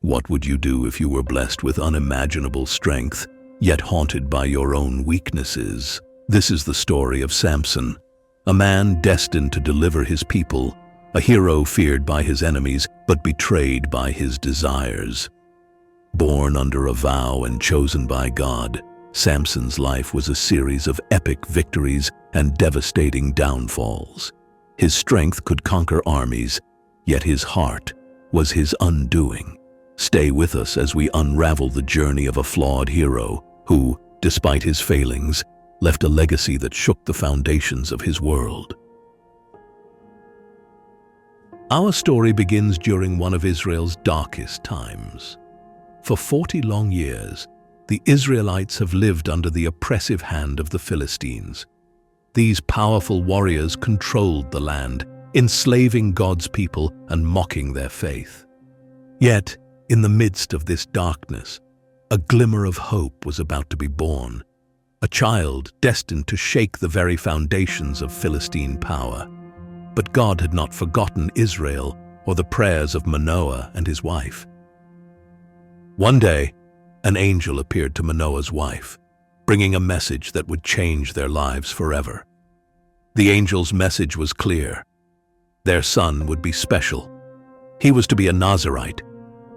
What would you do if you were blessed with unimaginable strength, yet haunted by your own weaknesses? This is the story of Samson, a man destined to deliver his people, a hero feared by his enemies but betrayed by his desires. Born under a vow and chosen by God, Samson's life was a series of epic victories and devastating downfalls. His strength could conquer armies, yet his heart was his undoing. Stay with us as we unravel the journey of a flawed hero who, despite his failings, left a legacy that shook the foundations of his world. Our story begins during one of Israel's darkest times. For 40 long years, the Israelites have lived under the oppressive hand of the Philistines. These powerful warriors controlled the land, enslaving God's people and mocking their faith. Yet, in the midst of this darkness, a glimmer of hope was about to be born, a child destined to shake the very foundations of Philistine power. But God had not forgotten Israel or the prayers of Manoah and his wife. One day, an angel appeared to Manoah's wife, bringing a message that would change their lives forever. The angel's message was clear. Their son would be special. He was to be a Nazirite,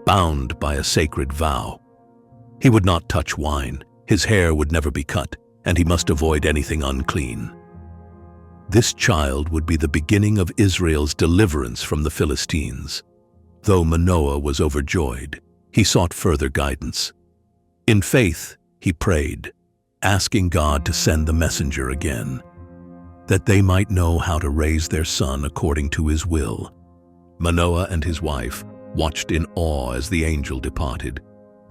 bound by a sacred vow. He would not touch wine, his hair would never be cut, and he must avoid anything unclean. This child would be the beginning of Israel's deliverance from the Philistines. Though Manoah was overjoyed, he sought further guidance. In faith, he prayed, asking God to send the messenger again, that they might know how to raise their son according to his will. Manoah and his wife watched in awe as the angel departed,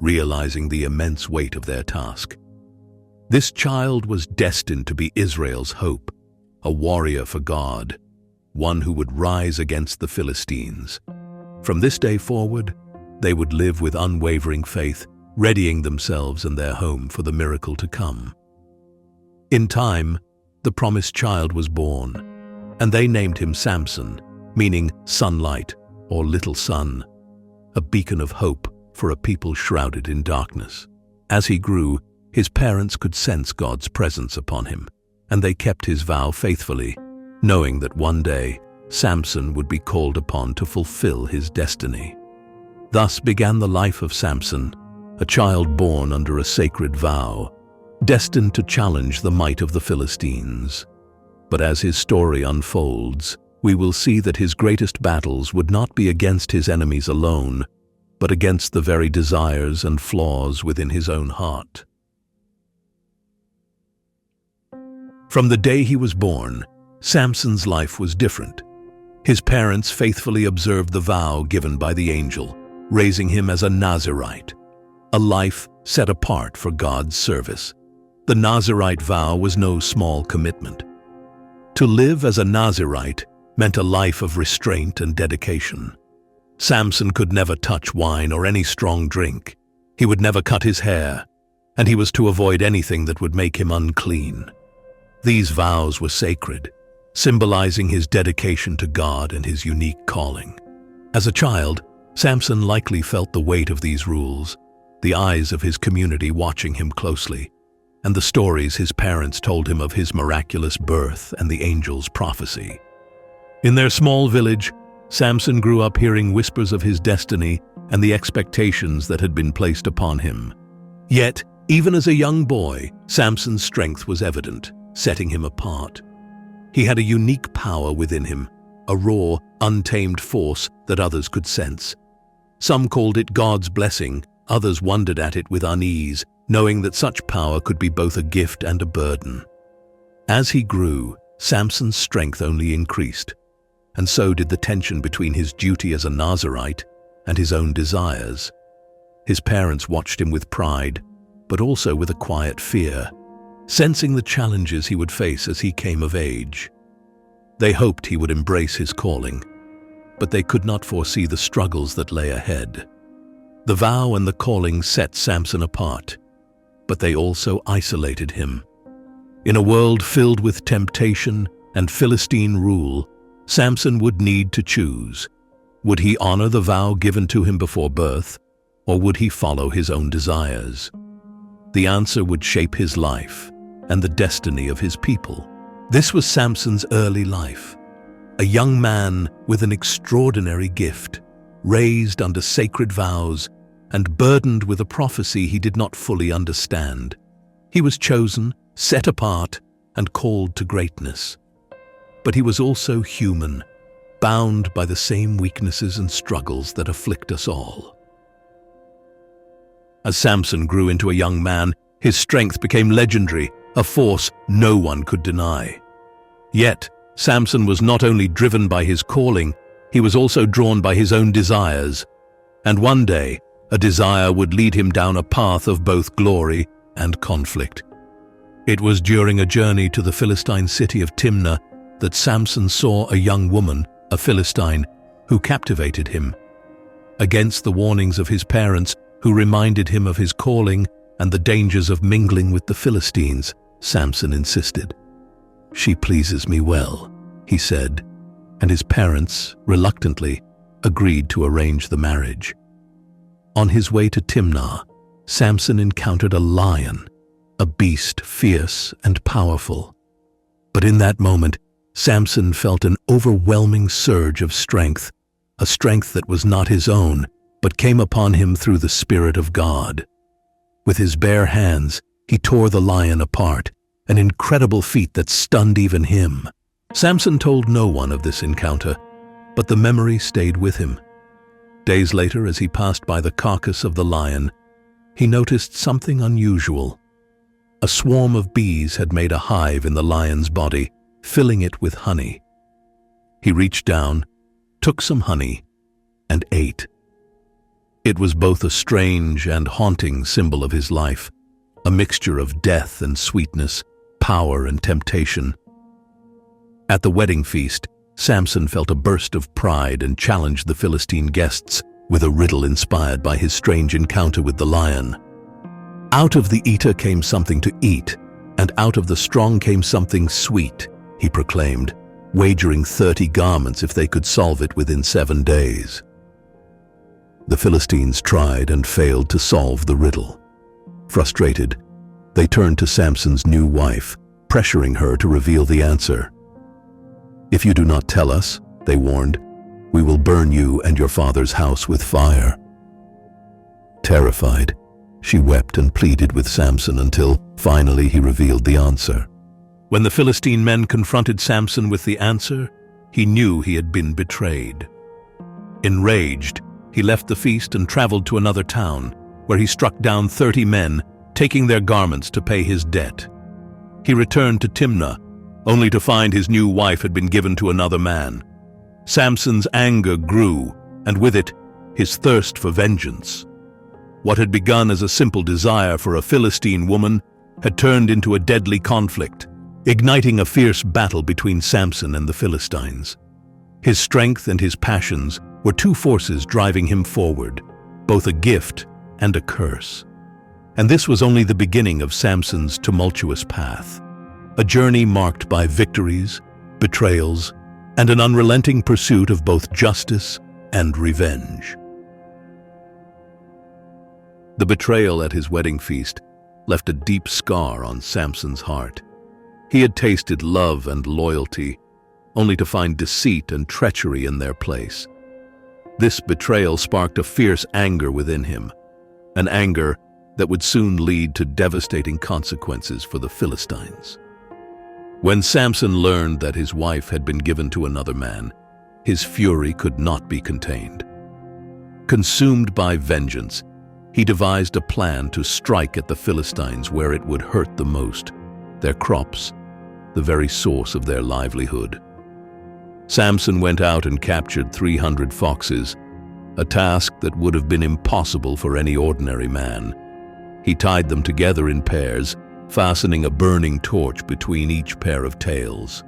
realizing the immense weight of their task. This child was destined to be Israel's hope, a warrior for God, one who would rise against the Philistines. From this day forward, they would live with unwavering faith, readying themselves and their home for the miracle to come. In time, the promised child was born, and they named him Samson, meaning sunlight or little sun, a beacon of hope for a people shrouded in darkness. As he grew, his parents could sense God's presence upon him, and they kept his vow faithfully, knowing that one day Samson would be called upon to fulfill his destiny. Thus began the life of Samson, a child born under a sacred vow, destined to challenge the might of the Philistines. But as his story unfolds, we will see that his greatest battles would not be against his enemies alone, but against the very desires and flaws within his own heart. From the day he was born, Samson's life was different. His parents faithfully observed the vow given by the angel, raising him as a Nazirite, a life set apart for God's service. The Nazirite vow was no small commitment. To live as a Nazirite meant a life of restraint and dedication. Samson could never touch wine or any strong drink. He would never cut his hair, and he was to avoid anything that would make him unclean. These vows were sacred, symbolizing his dedication to God and his unique calling. As a child, Samson likely felt the weight of these rules, the eyes of his community watching him closely, and the stories his parents told him of his miraculous birth and the angel's prophecy. In their small village, Samson grew up hearing whispers of his destiny and the expectations that had been placed upon him. Yet, even as a young boy, Samson's strength was evident, setting him apart. He had a unique power within him, a raw, untamed force that others could sense. Some called it God's blessing, others wondered at it with unease, knowing that such power could be both a gift and a burden. As he grew, Samson's strength only increased, and so did the tension between his duty as a Nazirite and his own desires. His parents watched him with pride, but also with a quiet fear, sensing the challenges he would face as he came of age. They hoped he would embrace his calling, but they could not foresee the struggles that lay ahead. The vow and the calling set Samson apart, but they also isolated him. In a world filled with temptation and Philistine rule, Samson would need to choose. Would he honor the vow given to him before birth, or would he follow his own desires? The answer would shape his life and the destiny of his people. This was Samson's early life, a young man with an extraordinary gift, raised under sacred vows and burdened with a prophecy he did not fully understand. He was chosen, set apart, and called to greatness. But he was also human, bound by the same weaknesses and struggles that afflict us all. As Samson grew into a young man, his strength became legendary, a force no one could deny. Yet, Samson was not only driven by his calling, he was also drawn by his own desires. And one day, a desire would lead him down a path of both glory and conflict. It was during a journey to the Philistine city of Timnah that Samson saw a young woman, a Philistine, who captivated him. Against the warnings of his parents, who reminded him of his calling and the dangers of mingling with the Philistines, Samson insisted. "She pleases me well," he said, and his parents, reluctantly, agreed to arrange the marriage. On his way to Timnah, Samson encountered a lion, a beast fierce and powerful. But in that moment, Samson felt an overwhelming surge of strength, a strength that was not his own, but came upon him through the Spirit of God. With his bare hands, he tore the lion apart, an incredible feat that stunned even him. Samson told no one of this encounter, but the memory stayed with him. Days later, as he passed by the carcass of the lion, he noticed something unusual. A swarm of bees had made a hive in the lion's body, filling it with honey. He reached down, took some honey, and ate. It was both a strange and haunting symbol of his life, a mixture of death and sweetness, power and temptation. At the wedding feast, Samson felt a burst of pride and challenged the Philistine guests with a riddle inspired by his strange encounter with the lion. "Out of the eater came something to eat, and out of the strong came something sweet," he proclaimed, wagering 30 garments if they could solve it within 7 days. The Philistines tried and failed to solve the riddle. Frustrated, they turned to Samson's new wife, pressuring her to reveal the answer. "If you do not tell us," they warned, "we will burn you and your father's house with fire." Terrified, she wept and pleaded with Samson until finally he revealed the answer. When the Philistine men confronted Samson with the answer, he knew he had been betrayed. Enraged, he left the feast and traveled to another town, where he struck down 30 men, taking their garments to pay his debt. He returned to Timnah, only to find his new wife had been given to another man. Samson's anger grew, and with it, his thirst for vengeance. What had begun as a simple desire for a Philistine woman had turned into a deadly conflict, igniting a fierce battle between Samson and the Philistines. His strength and his passions were two forces driving him forward, both a gift and a curse. And this was only the beginning of Samson's tumultuous path, a journey marked by victories, betrayals, and an unrelenting pursuit of both justice and revenge. The betrayal at his wedding feast left a deep scar on Samson's heart. He had tasted love and loyalty, only to find deceit and treachery in their place. This betrayal sparked a fierce anger within him, an anger that would soon lead to devastating consequences for the Philistines. When Samson learned that his wife had been given to another man, his fury could not be contained. Consumed by vengeance, he devised a plan to strike at the Philistines where it would hurt the most, their crops, the very source of their livelihood. Samson went out and captured 300 foxes, a task that would have been impossible for any ordinary man. He tied them together in pairs, fastening a burning torch between each pair of tails.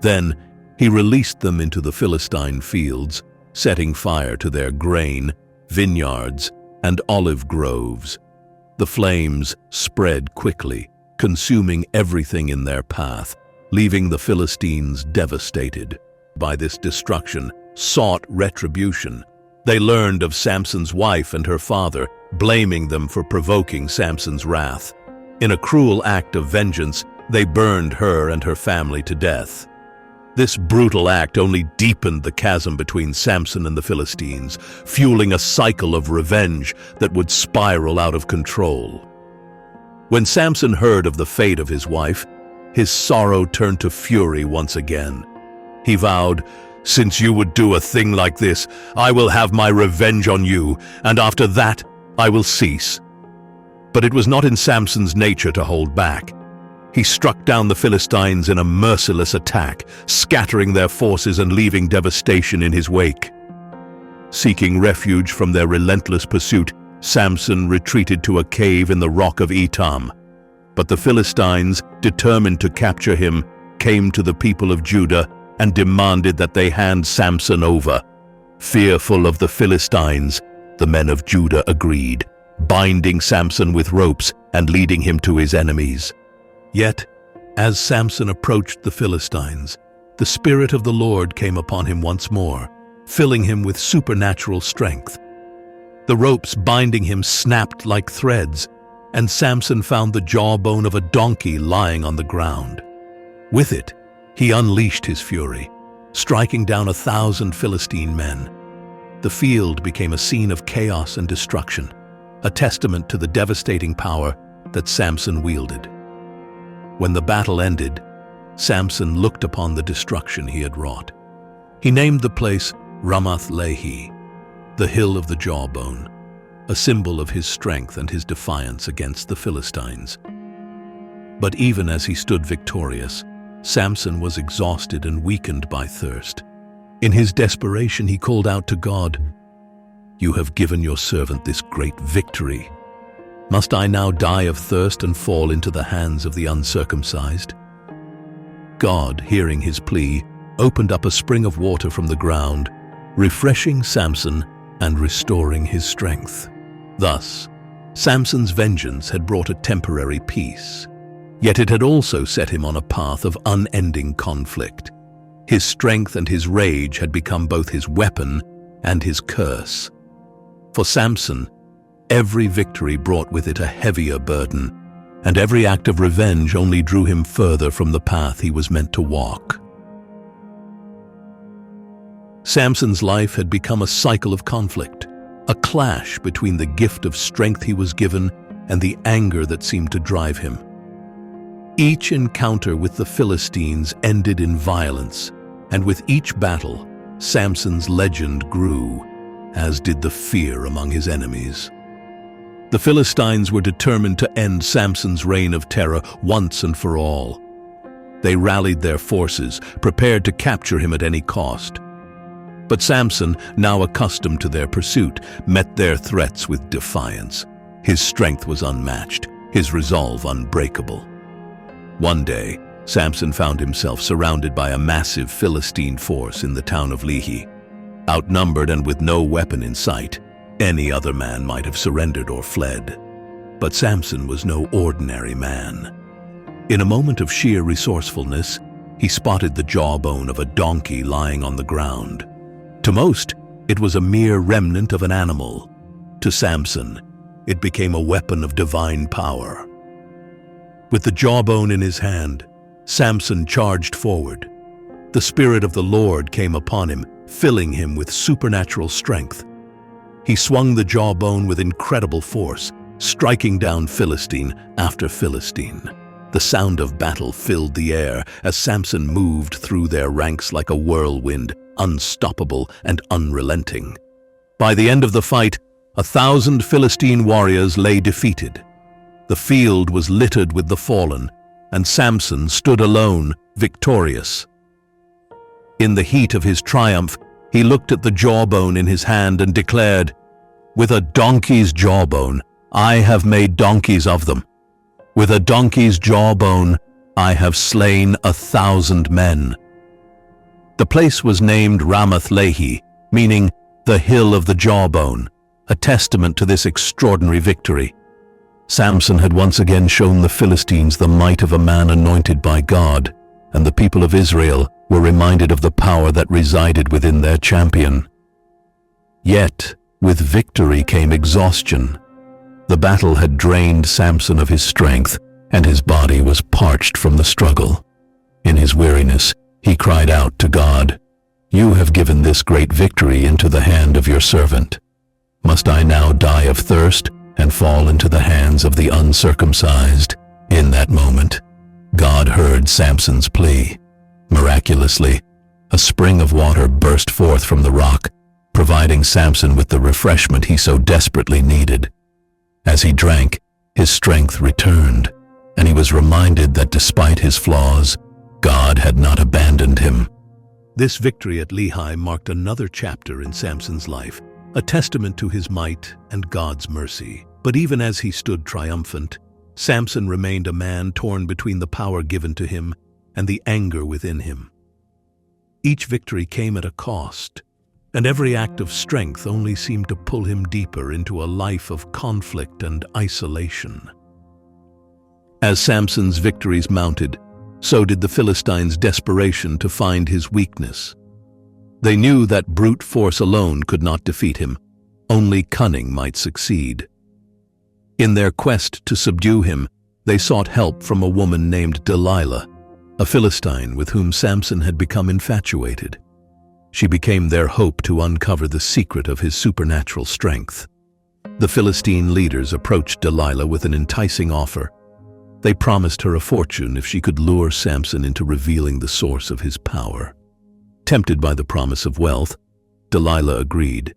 Then he released them into the Philistine fields, setting fire to their grain, vineyards, and olive groves. The flames spread quickly, consuming everything in their path, leaving the Philistines devastated. By this destruction, sought retribution, They learned of Samson's wife and her father, blaming them for provoking Samson's wrath. In a cruel act of vengeance, they burned her and her family to death. This brutal act only deepened the chasm between Samson and the Philistines, fueling a cycle of revenge that would spiral out of control. When Samson heard of the fate of his wife, his sorrow turned to fury once again. He vowed, "Since you would do a thing like this, I will have my revenge on you, and after that, I will cease." But it was not in Samson's nature to hold back. He struck down the Philistines in a merciless attack, scattering their forces and leaving devastation in his wake. Seeking refuge from their relentless pursuit, Samson retreated to a cave in the rock of Etam. But the Philistines, determined to capture him, came to the people of Judah and demanded that they hand Samson over. Fearful of the Philistines, the men of Judah agreed, binding Samson with ropes and leading him to his enemies. Yet, as Samson approached the Philistines, the Spirit of the Lord came upon him once more, filling him with supernatural strength. The ropes binding him snapped like threads, and Samson found the jawbone of a donkey lying on the ground. With it, he unleashed his fury, striking down 1,000 Philistine men. The field became a scene of chaos and destruction, a testament to the devastating power that Samson wielded. When the battle ended, Samson looked upon the destruction he had wrought. He named the place Ramath-Lehi, the hill of the jawbone, a symbol of his strength and his defiance against the Philistines. But even as he stood victorious, Samson was exhausted and weakened by thirst. In his desperation, he called out to God, "You have given your servant this great victory. Must I now die of thirst and fall into the hands of the uncircumcised?" God, hearing his plea, opened up a spring of water from the ground, refreshing Samson and restoring his strength. Thus, Samson's vengeance had brought a temporary peace, yet it had also set him on a path of unending conflict. His strength and his rage had become both his weapon and his curse. For Samson, every victory brought with it a heavier burden, and every act of revenge only drew him further from the path he was meant to walk. Samson's life had become a cycle of conflict, a clash between the gift of strength he was given and the anger that seemed to drive him. Each encounter with the Philistines ended in violence, and with each battle, Samson's legend grew, as did the fear among his enemies. The Philistines were determined to end Samson's reign of terror once and for all. They rallied their forces, prepared to capture him at any cost. But Samson, now accustomed to their pursuit, met their threats with defiance. His strength was unmatched, his resolve unbreakable. One day, Samson found himself surrounded by a massive Philistine force in the town of Lehi. Outnumbered and with no weapon in sight, any other man might have surrendered or fled. But Samson was no ordinary man. In a moment of sheer resourcefulness, he spotted the jawbone of a donkey lying on the ground. To most, it was a mere remnant of an animal. To Samson, it became a weapon of divine power. With the jawbone in his hand, Samson charged forward. The Spirit of the Lord came upon him, filling him with supernatural strength. He swung the jawbone with incredible force, striking down Philistine after Philistine. The sound of battle filled the air as Samson moved through their ranks like a whirlwind, unstoppable and unrelenting. By the end of the fight, 1,000 Philistine warriors lay defeated. The field was littered with the fallen, and Samson stood alone, victorious. In the heat of his triumph, he looked at the jawbone in his hand and declared, "With a donkey's jawbone, I have made donkeys of them. With a donkey's jawbone, I have slain 1,000 men." The place was named Ramath-Lehi, meaning the hill of the jawbone, a testament to this extraordinary victory. Samson had once again shown the Philistines the might of a man anointed by God, and the people of Israel were reminded of the power that resided within their champion. Yet, with victory came exhaustion. The battle had drained Samson of his strength, and his body was parched from the struggle. In his weariness, he cried out to God, "You have given this great victory into the hand of your servant. Must I now die of thirst and fall into the hands of the uncircumcised?" In that moment, God heard Samson's plea. Miraculously, a spring of water burst forth from the rock, providing Samson with the refreshment he so desperately needed. As he drank, his strength returned, and he was reminded that despite his flaws, God had not abandoned him. This victory at Lehi marked another chapter in Samson's life, a testament to his might and God's mercy. But even as he stood triumphant, Samson remained a man torn between the power given to him and the anger within him. Each victory came at a cost, and every act of strength only seemed to pull him deeper into a life of conflict and isolation. As Samson's victories mounted, so did the Philistines' desperation to find his weakness. They knew that brute force alone could not defeat him, only cunning might succeed. In their quest to subdue him, they sought help from a woman named Delilah, a Philistine with whom Samson had become infatuated. She became their hope to uncover the secret of his supernatural strength. The Philistine leaders approached Delilah with an enticing offer. They promised her a fortune if she could lure Samson into revealing the source of his power. Tempted by the promise of wealth, Delilah agreed,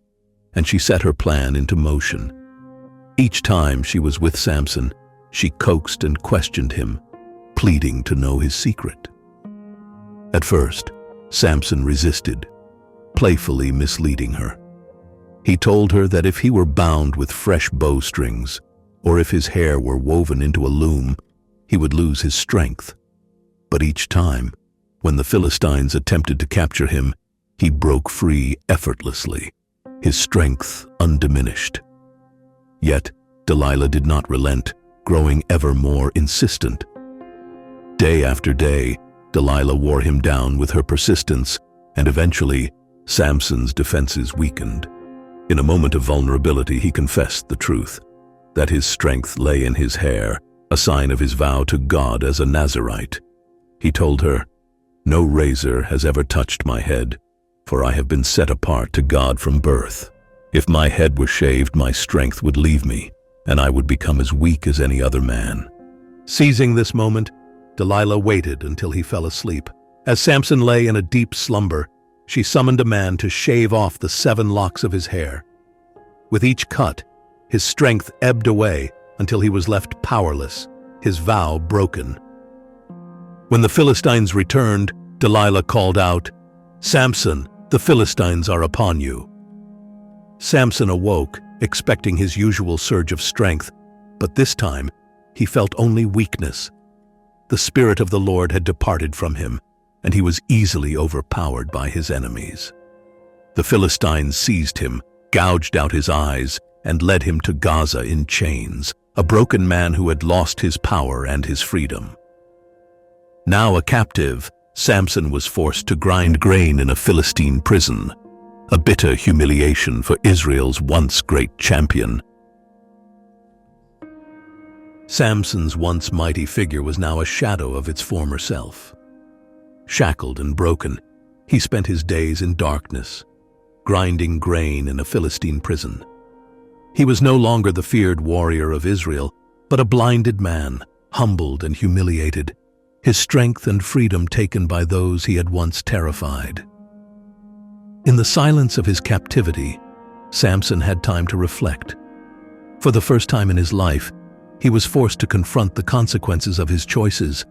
and she set her plan into motion. Each time she was with Samson, she coaxed and questioned him, pleading to know his secret. At first, Samson resisted, playfully misleading her. He told her that if he were bound with fresh bowstrings, or if his hair were woven into a loom, he would lose his strength. But each time, when the Philistines attempted to capture him, he broke free effortlessly, his strength undiminished. Yet, Delilah did not relent, growing ever more insistent. Day after day, Delilah wore him down with her persistence, and eventually, Samson's defenses weakened. In a moment of vulnerability, he confessed the truth, that his strength lay in his hair, a sign of his vow to God as a Nazirite. He told her, "No razor has ever touched my head, for I have been set apart to God from birth. If my head were shaved, my strength would leave me, and I would become as weak as any other man." Seizing this moment, Delilah waited until he fell asleep. As Samson lay in a deep slumber, she summoned a man to shave off the 7 locks of his hair. With each cut, his strength ebbed away until he was left powerless, his vow broken. When the Philistines returned, Delilah called out, "Samson, the Philistines are upon you." Samson awoke, expecting his usual surge of strength, but this time he felt only weakness. The Spirit of the Lord had departed from him, and he was easily overpowered by his enemies. The Philistines seized him, gouged out his eyes, and led him to Gaza in chains, a broken man who had lost his power and his freedom. Now a captive, Samson was forced to grind grain in a Philistine prison, a bitter humiliation for Israel's once great champion. Samson's once mighty figure was now a shadow of its former self. Shackled and broken, he spent his days in darkness, grinding grain in a Philistine prison. He was no longer the feared warrior of Israel, but a blinded man, humbled and humiliated, his strength and freedom taken by those he had once terrified. In the silence of his captivity, Samson had time to reflect. For the first time in his life, he was forced to confront the consequences of his choices,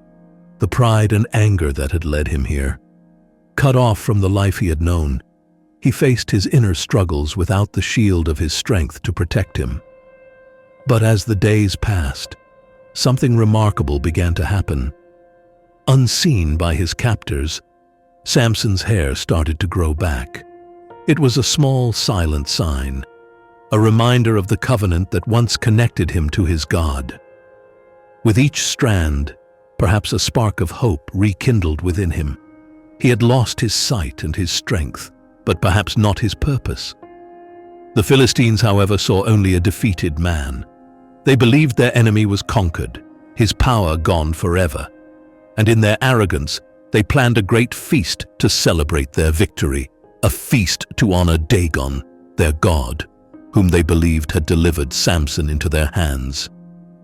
the pride and anger that had led him here. Cut off from the life he had known, he faced his inner struggles without the shield of his strength to protect him. But as the days passed, something remarkable began to happen. Unseen by his captors, Samson's hair started to grow back. It was a small, silent sign, a reminder of the covenant that once connected him to his God. With each strand, perhaps a spark of hope rekindled within him. He had lost his sight and his strength, but perhaps not his purpose. The Philistines, however, saw only a defeated man. They believed their enemy was conquered, his power gone forever. And in their arrogance, they planned a great feast to celebrate their victory, a feast to honor Dagon, their god, whom they believed had delivered Samson into their hands.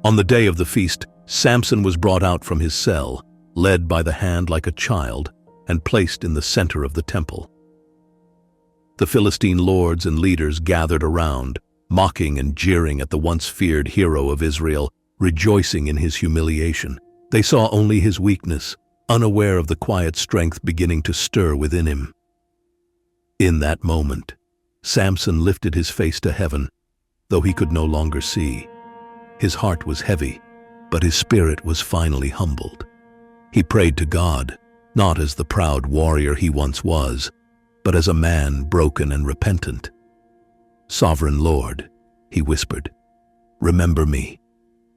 On the day of the feast, Samson was brought out from his cell, led by the hand like a child, and placed in the center of the temple. The Philistine lords and leaders gathered around, mocking and jeering at the once feared hero of Israel, rejoicing in his humiliation. They saw only his weakness, unaware of the quiet strength beginning to stir within him. In that moment, Samson lifted his face to heaven, though he could no longer see. His heart was heavy, but his spirit was finally humbled. He prayed to God, not as the proud warrior he once was, but as a man broken and repentant. "Sovereign Lord," he whispered, "remember me.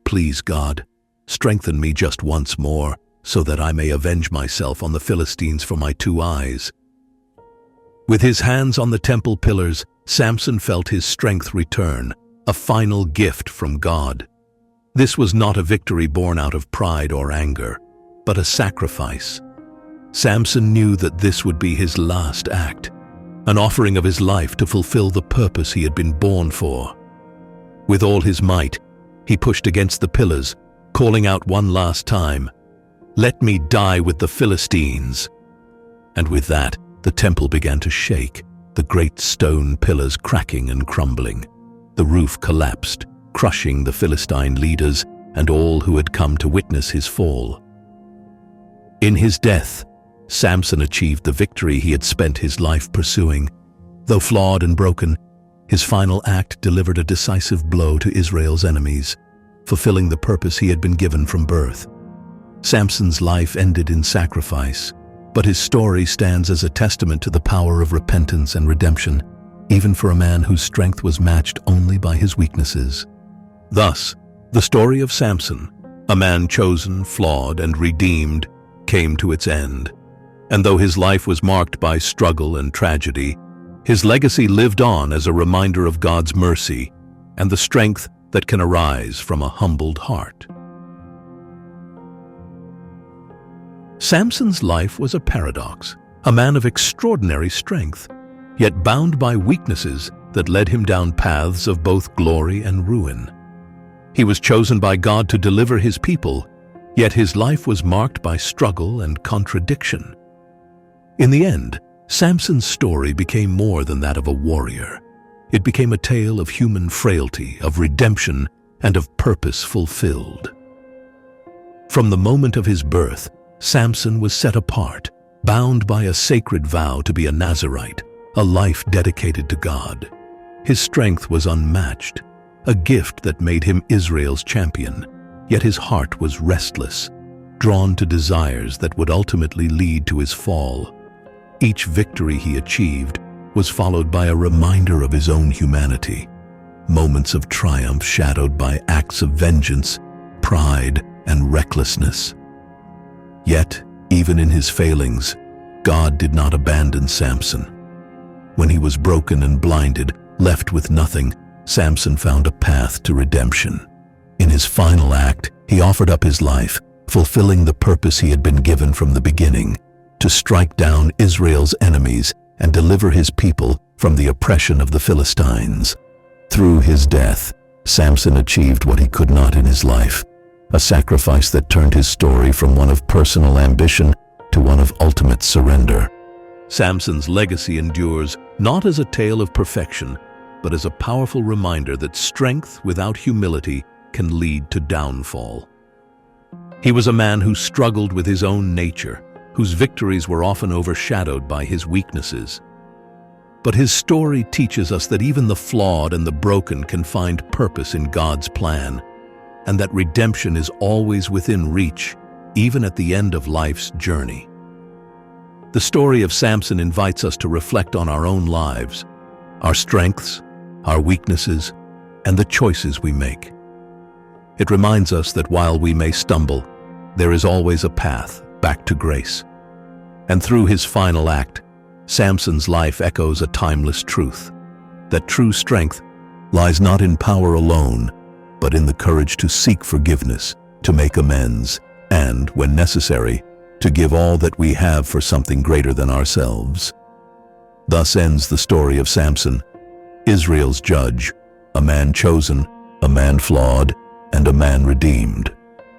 Please, God, strengthen me just once more, so that I may avenge myself on the Philistines for my 2 eyes." With his hands on the temple pillars, Samson felt his strength return, a final gift from God. This was not a victory born out of pride or anger, but a sacrifice. Samson knew that this would be his last act, an offering of his life to fulfill the purpose he had been born for. With all his might, he pushed against the pillars, calling out one last time, "Let me die with the Philistines." And with that, the temple began to shake, the great stone pillars cracking and crumbling. The roof collapsed, crushing the Philistine leaders and all who had come to witness his fall. In his death, Samson achieved the victory he had spent his life pursuing. Though flawed and broken, his final act delivered a decisive blow to Israel's enemies, fulfilling the purpose he had been given from birth. Samson's life ended in sacrifice, but his story stands as a testament to the power of repentance and redemption, even for a man whose strength was matched only by his weaknesses. Thus, the story of Samson, a man chosen, flawed, and redeemed, came to its end. And though his life was marked by struggle and tragedy, his legacy lived on as a reminder of God's mercy and the strength that can arise from a humbled heart. Samson's life was a paradox, a man of extraordinary strength, yet bound by weaknesses that led him down paths of both glory and ruin. He was chosen by God to deliver his people, yet his life was marked by struggle and contradiction. In the end, Samson's story became more than that of a warrior. It became a tale of human frailty, of redemption, and of purpose fulfilled. From the moment of his birth, Samson was set apart, bound by a sacred vow to be a Nazirite, a life dedicated to God. His strength was unmatched, a gift that made him Israel's champion, yet his heart was restless, drawn to desires that would ultimately lead to his fall. Each victory he achieved was followed by a reminder of his own humanity, moments of triumph shadowed by acts of vengeance, pride, and recklessness. Yet, even in his failings, God did not abandon Samson. When he was broken and blinded, left with nothing, Samson found a path to redemption. In his final act, he offered up his life, fulfilling the purpose he had been given from the beginning, to strike down Israel's enemies and deliver his people from the oppression of the Philistines. Through his death, Samson achieved what he could not in his life, a sacrifice that turned his story from one of personal ambition to one of ultimate surrender. Samson's legacy endures not as a tale of perfection, but as a powerful reminder that strength without humility can lead to downfall. He was a man who struggled with his own nature, whose victories were often overshadowed by his weaknesses. But his story teaches us that even the flawed and the broken can find purpose in God's plan, and that redemption is always within reach, even at the end of life's journey. The story of Samson invites us to reflect on our own lives, our strengths, our weaknesses, and the choices we make. It reminds us that while we may stumble, there is always a path back to grace. And through his final act, Samson's life echoes a timeless truth. that true strength lies not in power alone, but in the courage to seek forgiveness, to make amends, and, when necessary, to give all that we have for something greater than ourselves. Thus ends the story of Samson, Israel's judge, a man chosen, a man flawed, and a man redeemed.